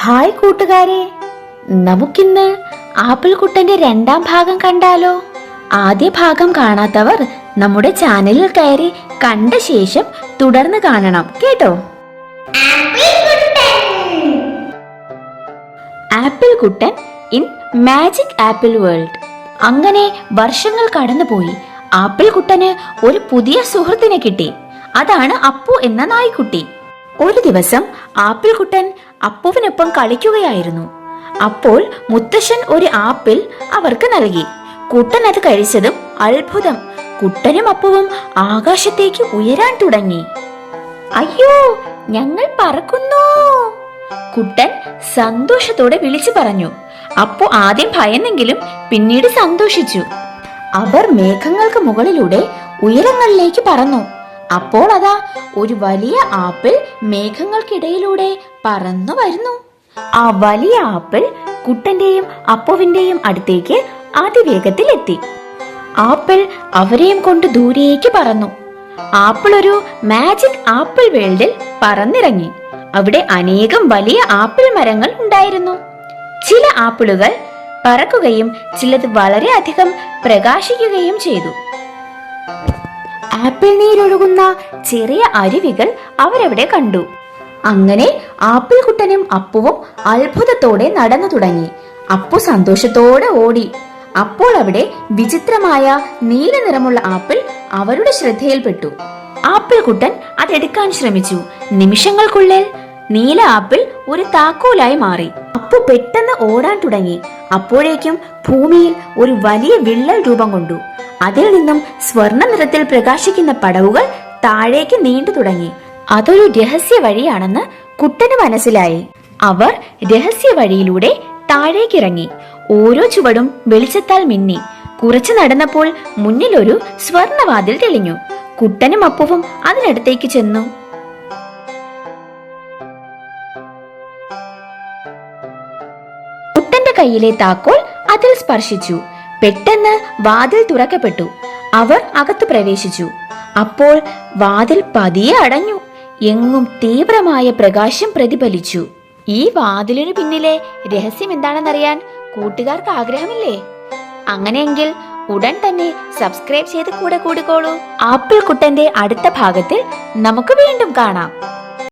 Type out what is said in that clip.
Hi കൂട്ടുകാരെ, നമുക്കിന്ന് apple കുട്ടന്റെ രണ്ടാം ഭാഗം കണ്ടാലോ? ആദ്യ ഭാഗം കാണാത്തവർ നമ്മുടെ ചാനലിൽ കയറി കണ്ട ശേഷം തുടർന്ന് കാണണം കേട്ടോ. Apple Kuttan in magic apple world. അങ്ങനെ വർഷങ്ങൾ കടന്നുപോയി. ആപ്പിൾ കുട്ടന് ഒരു പുതിയ സുഹൃത്തിനെ കിട്ടി. അതാണ് അപ്പു എന്ന നായ്ക്കുട്ടി. ഒരു ദിവസം ആപ്പിൾ കുട്ടൻ അപ്പുവിനൊപ്പം കളിക്കുകയായിരുന്നു. അപ്പോൾ മുത്തശ്ശൻ ഒരു ആപ്പിൾ അവർക്ക് നൽകി. കുട്ടൻ അത് കഴിച്ചതും അത്ഭുതം, കുട്ടനും അപ്പുവും ആകാശത്തേക്ക് ഉയരാൻ തുടങ്ങി. അയ്യോ, ഞങ്ങൾ പറക്കുന്നു! കുട്ടൻ സന്തോഷത്തോടെ വിളിച്ചു പറഞ്ഞു. അപ്പു ആദ്യം ഭയന്നെങ്കിലും പിന്നീട് സന്തോഷിച്ചു. അവർ മേഘങ്ങൾക്ക് മുകളിലൂടെ ഉയരങ്ങളിലേക്ക് പറന്നു. അപ്പോൾ അതാ ഒരു വലിയ ആപ്പിൾ മേഘങ്ങൾക്കിടയിലൂടെ പറന്നു വരുന്നു. ആ വലിയ ആപ്പിൾ കുട്ടന്റെയും അപ്പുവിന്റെയും അടുത്തേക്ക് അതിവേഗത്തിൽ എത്തി. ആപ്പിൾ അവരെയും കൊണ്ട് ദൂരേക്ക് പറന്നു. ആപ്പിൾ ഒരു മാജിക് ആപ്പിൾ വേൾഡിൽ പറന്നിറങ്ങി. അവിടെ അനേകം വലിയ ആപ്പിൾ മരങ്ങൾ ഉണ്ടായിരുന്നു. ചില ആപ്പിളുകൾ പറക്കുകയും ചിലത് വളരെ അധികം പ്രകാശിക്കുകയും ചെയ്തു. ആപ്പിൾ നീരൊഴുകുന്ന ചെറിയ അരുവികൾ അവരവിടെ കണ്ടു. അങ്ങനെ ആപ്പിൾ കുട്ടനും അപ്പുവും അത്ഭുതത്തോടെ നടന്നു തുടങ്ങി. അപ്പു സന്തോഷത്തോടെ ഓടി. അപ്പോൾ അവിടെ വിചിത്രമായ നീല നിറമുള്ള ആപ്പിൾ അവരുടെ ശ്രദ്ധയിൽപ്പെട്ടു. ആപ്പിൾ കുട്ടൻ അതെടുക്കാൻ ശ്രമിച്ചു. നിമിഷങ്ങൾക്കുള്ളിൽ നീല ആപ്പിൾ ഒരു താക്കോലായി മാറി. അപ്പു പെട്ടെന്ന് ഓടാൻ തുടങ്ങി. അപ്പോഴേക്കും ഭൂമിയിൽ ഒരു വലിയ വിള്ളൽ രൂപം കൊണ്ടു. അതിൽ നിന്നും സ്വർണ്ണ നിറത്തിൽ പ്രകാശിക്കുന്ന പടവുകൾ താഴേക്ക് നീണ്ടു തുടങ്ങി. അതൊരു രഹസ്യ വഴിയാണെന്ന് കുട്ടന് മനസ്സിലായി. അവർ രഹസ്യ വഴിയിലൂടെ താഴേക്കിറങ്ങി. ഓരോ ചുവടും വെളിച്ചത്താൽ മിന്നി. കുറച്ചു നടന്നപ്പോൾ മുന്നിൽ ഒരു സ്വർണ്ണവാതിൽ തെളിഞ്ഞു. കുട്ടനും അപ്പുവും അതിനടുത്തേക്ക് ചെന്നു. കുട്ടന്റെ കയ്യിലെ താക്കോൽ അതിൽ സ്പർശിച്ചു. പെട്ടെന്ന് വാതിൽ തുറക്കപ്പെട്ടു. അവർ അകത്തു പ്രവേശിച്ചു. അപ്പോൾ വാതിൽ പതിയെ അടഞ്ഞു. എങ്ങും തീവ്രമായ പ്രകാശം പ്രതിഫലിച്ചു. ഈ വാതിലിനു പിന്നിലെ രഹസ്യം എന്താണെന്നറിയാൻ കൂട്ടുകാർക്ക് ആഗ്രഹമില്ലേ? അങ്ങനെയെങ്കിൽ ഉടൻ തന്നെ സബ്സ്ക്രൈബ് ചെയ്ത് കൂടെ കൂടിക്കോളൂ. ആപ്പിൾ കുട്ടന്റെ അടുത്ത ഭാഗത്തിൽ നമുക്ക് വീണ്ടും കാണാം.